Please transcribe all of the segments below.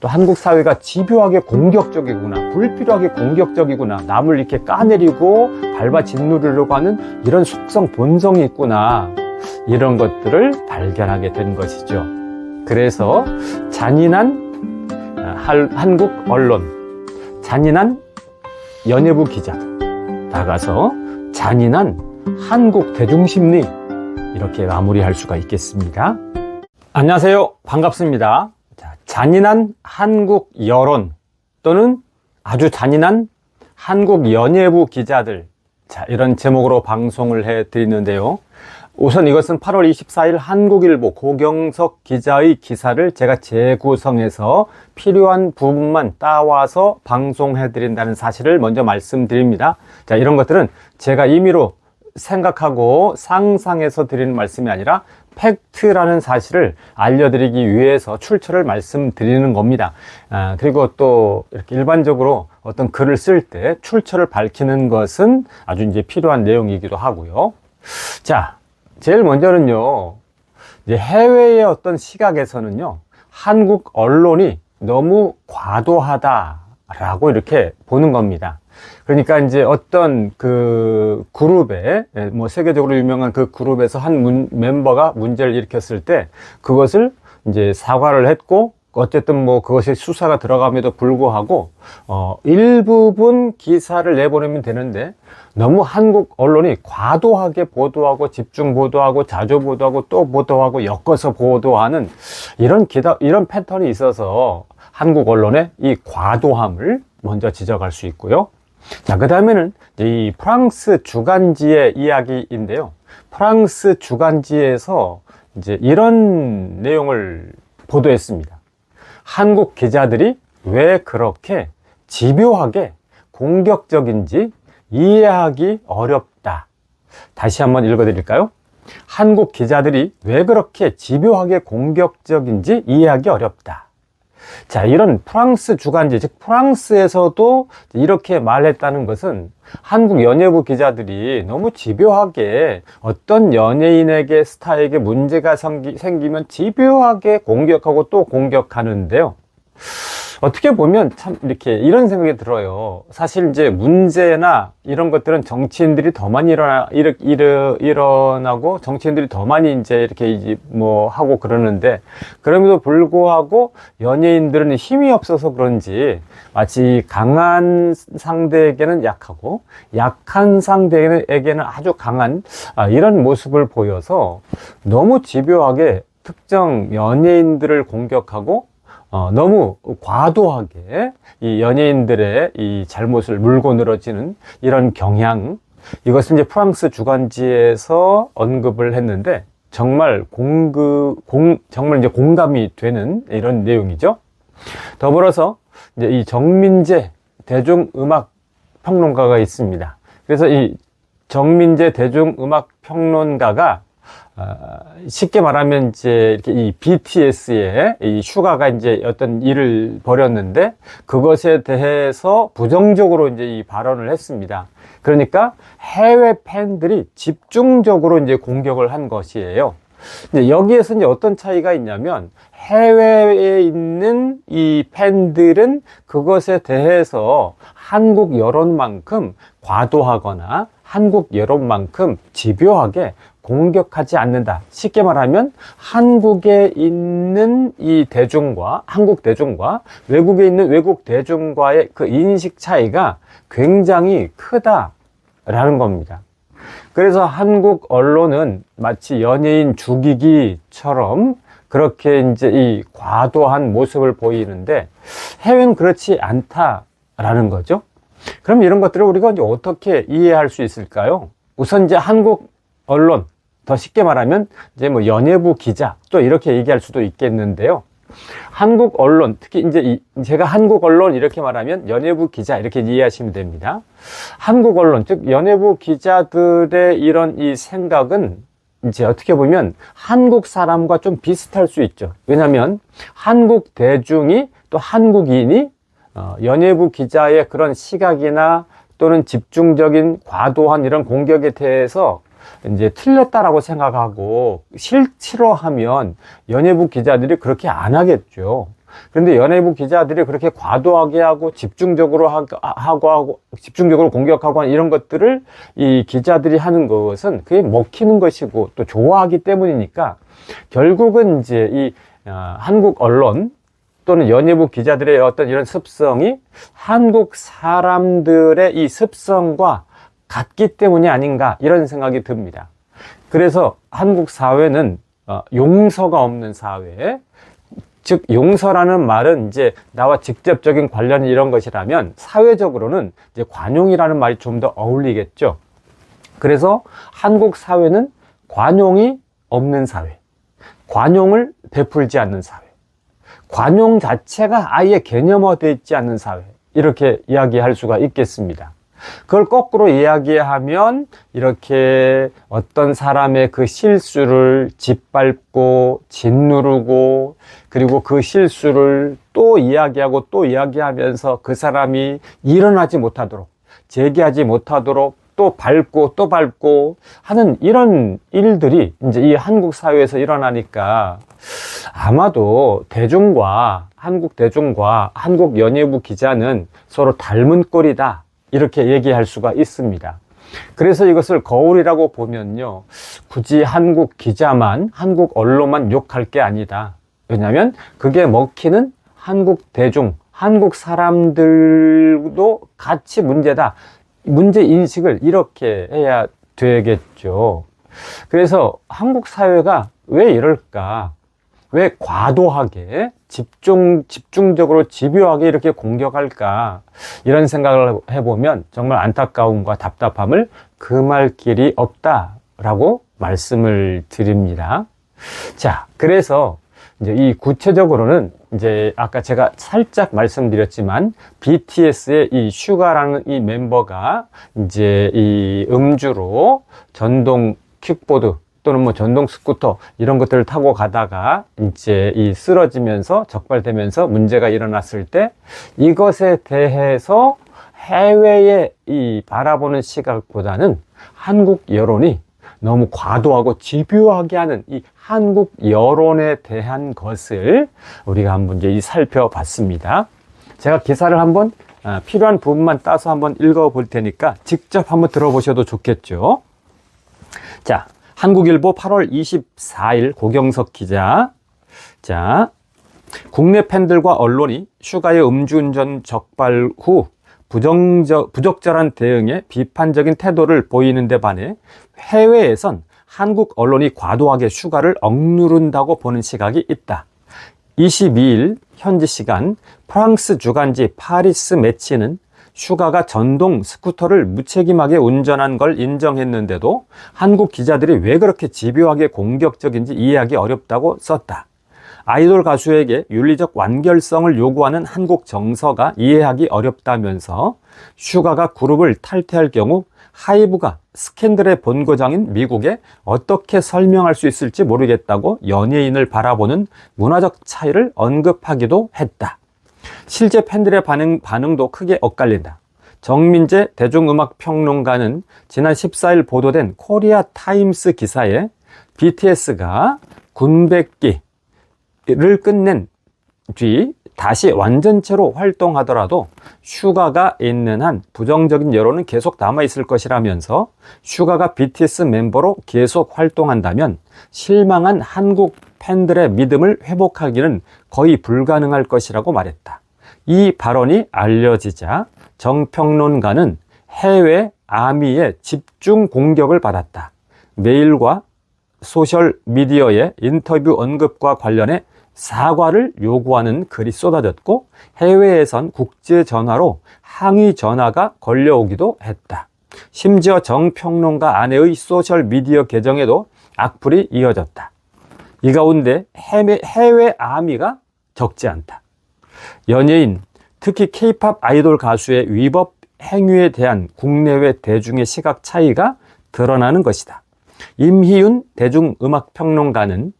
또 한국 사회가 집요하게 공격적이구나, 불필요하게 공격적이구나, 남을 이렇게 까내리고 밟아 짓누르려고 하는 이런 속성, 본성이 있구나, 이런 것들을 발견하게 된 것이죠. 그래서 잔인한 한국 언론, 잔인한 연예부 기자들, 나가서 잔인한 한국 대중심리, 이렇게 마무리할 수가 있겠습니다. 안녕하세요, 반갑습니다. 자, 잔인한 한국 여론 또는 아주 잔인한 한국 연예부 기자들, 자, 이런 제목으로 방송을 해드리는데요. 우선 이것은 8월 24일 한국일보 고경석 기자의 기사를 제가 재구성해서 필요한 부분만 따와서 방송해드린다는 사실을 먼저 말씀드립니다. 자, 이런 것들은 제가 임의로 생각하고 상상해서 드리는 말씀이 아니라 팩트라는 사실을 알려드리기 위해서 출처를 말씀드리는 겁니다. 그리고 또 이렇게 일반적으로 어떤 글을 쓸 때 출처를 밝히는 것은 아주 이제 필요한 내용이기도 하고요. 자, 제일 먼저는요, 이제 해외의 어떤 시각에서는요, 한국 언론이 너무 과도하다라고 이렇게 보는 겁니다. 그러니까 이제 어떤 그 그룹에, 뭐 세계적으로 유명한 그 그룹에서 한 멤버가 문제를 일으켰을 때 그것을 이제 사과를 했고, 어쨌든 뭐 그것이 수사가 들어감에도 불구하고 일부분 기사를 내보내면 되는데, 너무 한국 언론이 과도하게 보도하고 집중 보도하고 자주 보도하고 또 보도하고 엮어서 보도하는 이런 패턴이 있어서 한국 언론의 이 과도함을 먼저 지적할 수 있고요. 자, 그 다음에는 이 프랑스 주간지의 이야기인데요. 프랑스 주간지에서 이제 이런 내용을 보도했습니다. 한국 기자들이 왜 그렇게 집요하게 공격적인지 이해하기 어렵다. 다시 한번 읽어드릴까요? 한국 기자들이 왜 그렇게 집요하게 공격적인지 이해하기 어렵다. 자, 이런 프랑스 주간지, 즉 프랑스에서도 이렇게 말했다는 것은 한국 연예부 기자들이 너무 집요하게 어떤 연예인에게, 스타에게 문제가 생기면 집요하게 공격하고 또 공격하는데요. 어떻게 보면 참 이렇게 이런 생각이 들어요. 사실 이제 문제나 이런 것들은 정치인들이 더 많이 일어나고 정치인들이 더 많이 이제 이렇게 뭐 하고 그러는데, 그럼에도 불구하고 연예인들은 힘이 없어서 그런지 마치 강한 상대에게는 약하고 약한 상대에게는 아주 강한 이런 모습을 보여서 너무 집요하게 특정 연예인들을 공격하고 너무 과도하게 이 연예인들의 이 잘못을 물고 늘어지는 이런 경향, 이것은 이제 프랑스 주간지에서 언급을 했는데 정말 정말 이제 공감이 되는 이런 내용이죠. 더불어서 이제 이 정민재 대중음악 평론가가 있습니다. 그래서 이 정민재 대중음악 평론가가 쉽게 말하면 이제 이렇게 이 BTS의 이 슈가가 이제 어떤 일을 벌였는데 그것에 대해서 부정적으로 이제 이 발언을 했습니다. 그러니까 해외 팬들이 집중적으로 이제 공격을 한 것이에요. 이제 여기에서 이제 어떤 차이가 있냐면, 해외에 있는 이 팬들은 그것에 대해서 한국 여론만큼 과도하거나 한국 여론만큼 집요하게 공격하지 않는다. 쉽게 말하면 한국에 있는 이 대중과, 한국 대중과 외국에 있는 외국 대중과의 그 인식 차이가 굉장히 크다라는 겁니다. 그래서 한국 언론은 마치 연예인 죽이기처럼 그렇게 이제 이 과도한 모습을 보이는데, 해외는 그렇지 않다라는 거죠. 그럼 이런 것들을 우리가 이제 어떻게 이해할 수 있을까요? 우선 이제 한국 언론, 더 쉽게 말하면 이제 뭐 연예부 기자, 또 이렇게 얘기할 수도 있겠는데요. 한국 언론, 특히 이제 제가 한국 언론 이렇게 말하면 연예부 기자 이렇게 이해하시면 됩니다. 한국 언론, 즉 연예부 기자들의 이런 이 생각은 이제 어떻게 보면 한국 사람과 좀 비슷할 수 있죠. 왜냐하면 한국 대중이, 또 한국인이 연예부 기자의 그런 시각이나 또는 집중적인 과도한 이런 공격에 대해서 이제 틀렸다라고 생각하고 싫어하면 연예부 기자들이 그렇게 안 하겠죠. 그런데 연예부 기자들이 그렇게 과도하게 하고 집중적으로 집중적으로 공격하고 하는 이런 것들을 이 기자들이 하는 것은 그게 먹히는 것이고 또 좋아하기 때문이니까 결국은 이제 이 한국 언론 또는 연예부 기자들의 어떤 이런 습성이 한국 사람들의 이 습성과 같기 때문이 아닌가 이런 생각이 듭니다. 그래서 한국 사회는 용서가 없는 사회, 즉 용서라는 말은 이제 나와 직접적인 관련이 이런 것이라면 사회적으로는 이제 관용이라는 말이 좀 더 어울리겠죠. 그래서 한국 사회는 관용이 없는 사회, 관용을 베풀지 않는 사회, 관용 자체가 아예 개념화되어 있지 않는 사회, 이렇게 이야기할 수가 있겠습니다. 그걸 거꾸로 이야기하면 이렇게 어떤 사람의 그 실수를 짓밟고 짓누르고 그리고 그 실수를 또 이야기하고 또 이야기하면서 그 사람이 일어나지 못하도록, 재기하지 못하도록 또 밟고 하는 이런 일들이 이제 이 한국 사회에서 일어나니까 아마도 한국 대중과 한국 연예부 기자는 서로 닮은 꼴이다, 이렇게 얘기할 수가 있습니다. 그래서 이것을 거울이라고 보면요, 굳이 한국 기자만, 한국 언론만 욕할 게 아니다. 왜냐하면 그게 먹히는 한국 대중, 한국 사람들도 같이 문제다, 문제 인식을 이렇게 해야 되겠죠. 그래서 한국 사회가 왜 이럴까? 왜 과도하게 집중적으로 집요하게 이렇게 공격할까? 이런 생각을 해보면 정말 안타까움과 답답함을 금할 길이 없다라고 말씀을 드립니다. 자, 그래서 이제 이 구체적으로는 이제 아까 제가 살짝 말씀드렸지만 BTS의 이 슈가라는 이 멤버가 이제 이 음주로 전동 킥보드 또는 뭐 전동 스쿠터 이런 것들을 타고 가다가 이제 이 쓰러지면서 적발되면서 문제가 일어났을 때 이것에 대해서 해외의 이 바라보는 시각보다는 한국 여론이 너무 과도하고 집요하게 하는 이 한국 여론에 대한 것을 우리가 한번 이제 살펴봤습니다. 제가 기사를 한번 필요한 부분만 따서 한번 읽어볼 테니까 직접 한번 들어보셔도 좋겠죠. 자, 한국일보 8월 24일 고경석 기자. 자, 국내 팬들과 언론이 슈가의 음주운전 적발 후 부적절한 대응에 비판적인 태도를 보이는 데 반해 해외에선 한국 언론이 과도하게 슈가를 억누른다고 보는 시각이 있다. 22일 현지 시간 프랑스 주간지 파리스 매치는 슈가가 전동 스쿠터를 무책임하게 운전한 걸 인정했는데도 한국 기자들이 왜 그렇게 집요하게 공격적인지 이해하기 어렵다고 썼다. 아이돌 가수에게 윤리적 완결성을 요구하는 한국 정서가 이해하기 어렵다면서 슈가가 그룹을 탈퇴할 경우 하이브가 스캔들의 본고장인 미국에 어떻게 설명할 수 있을지 모르겠다고 연예인을 바라보는 문화적 차이를 언급하기도 했다. 실제 팬들의 반응도 크게 엇갈린다. 정민재 대중음악평론가는 지난 14일 보도된 코리아 타임스 기사에 BTS가 군백기를 끝낸 뒤 다시 완전체로 활동하더라도 슈가가 있는 한 부정적인 여론은 계속 남아있을 것이라면서 슈가가 BTS 멤버로 계속 활동한다면 실망한 한국 팬들의 믿음을 회복하기는 거의 불가능할 것이라고 말했다. 이 발언이 알려지자 정평론가는 해외 아미의 집중 공격을 받았다. 메일과 소셜미디어의 인터뷰 언급과 관련해 사과를 요구하는 글이 쏟아졌고 해외에선 국제 전화로 항의 전화가 걸려오기도 했다. 심지어 정평론가 아내의 소셜미디어 계정에도 악플이 이어졌다. 이 가운데 해외 아미가 적지 않다. 연예인, 특히 K-팝 아이돌 가수의 위법 행위에 대한 국내외 대중의 시각 차이가 드러나는 것이다. 임희윤 대중음악평론가는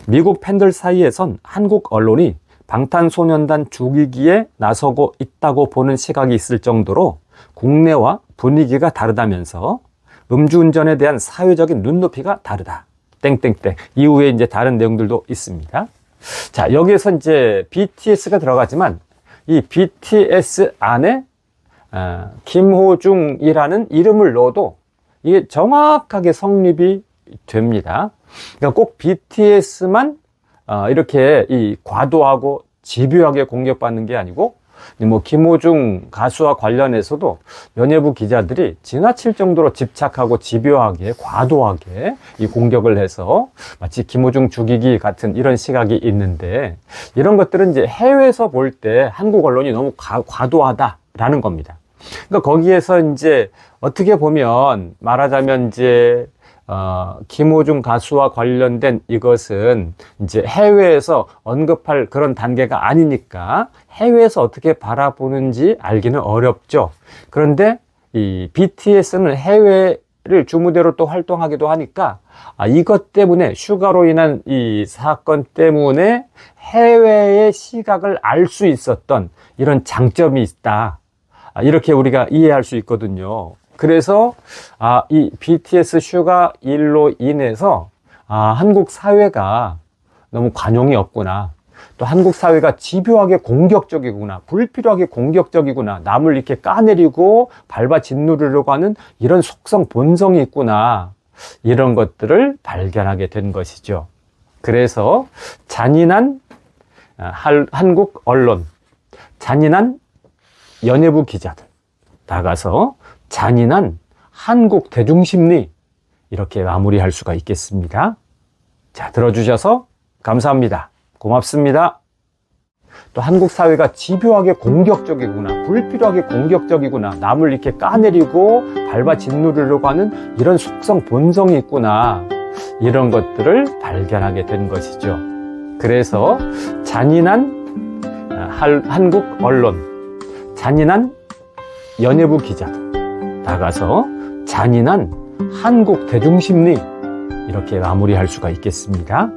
미국 팬들 사이에선 한국 언론이 방탄소년단 죽이기에 나서고 있다고 보는 시각이 있을 정도로 국내와 분위기가 다르다면서 음주운전에 대한 사회적인 눈높이가 다르다. 땡땡땡. 이후에 이제 다른 내용들도 있습니다. 자, 여기에서 이제 BTS가 들어가지만 이 BTS 안에 김호중이라는 이름을 넣어도 이게 정확하게 성립이 됩니다. 그러니까 꼭 BTS만 이렇게 이 과도하고 집요하게 공격받는 게 아니고, 뭐 김호중 가수와 관련해서도 연예부 기자들이 지나칠 정도로 집착하고 집요하게 과도하게 이 공격을 해서 마치 김호중 죽이기 같은 이런 시각이 있는데, 이런 것들은 이제 해외에서 볼 때 한국 언론이 너무 과도하다라는 겁니다. 그러니까 거기에서 이제 어떻게 보면 말하자면 이제 김호중 가수와 관련된 이것은 이제 해외에서 언급할 그런 단계가 아니니까 해외에서 어떻게 바라보는지 알기는 어렵죠. 그런데 이 BTS는 해외를 주무대로 또 활동하기도 하니까 이것 때문에 슈가로 인한 이 사건 때문에 해외의 시각을 알 수 있었던 이런 장점이 있다. 이렇게 우리가 이해할 수 있거든요. 그래서 이 BTS 슈가 일로 인해서 한국 사회가 너무 관용이 없구나, 또 한국 사회가 집요하게 공격적이구나, 불필요하게 공격적이구나, 남을 이렇게 까내리고 밟아 짓누르려고 하는 이런 속성 본성이 있구나, 이런 것들을 발견하게 된 것이죠. 그래서 잔인한 한국 언론, 잔인한 연예부 기자들, 나가서 잔인한 한국 대중심리, 이렇게 마무리할 수가 있겠습니다. 자, 들어주셔서 감사합니다. 고맙습니다. 또 한국 사회가 집요하게 공격적이구나, 불필요하게 공격적이구나, 남을 이렇게 까내리고 밟아 짓누르려고 하는 이런 속성 본성이 있구나, 이런 것들을 발견하게 된 것이죠. 그래서 잔인한 한국 언론, 잔인한 연예부 기자들, 나가서 잔인한 한국 대중심리, 이렇게 마무리할 수가 있겠습니다.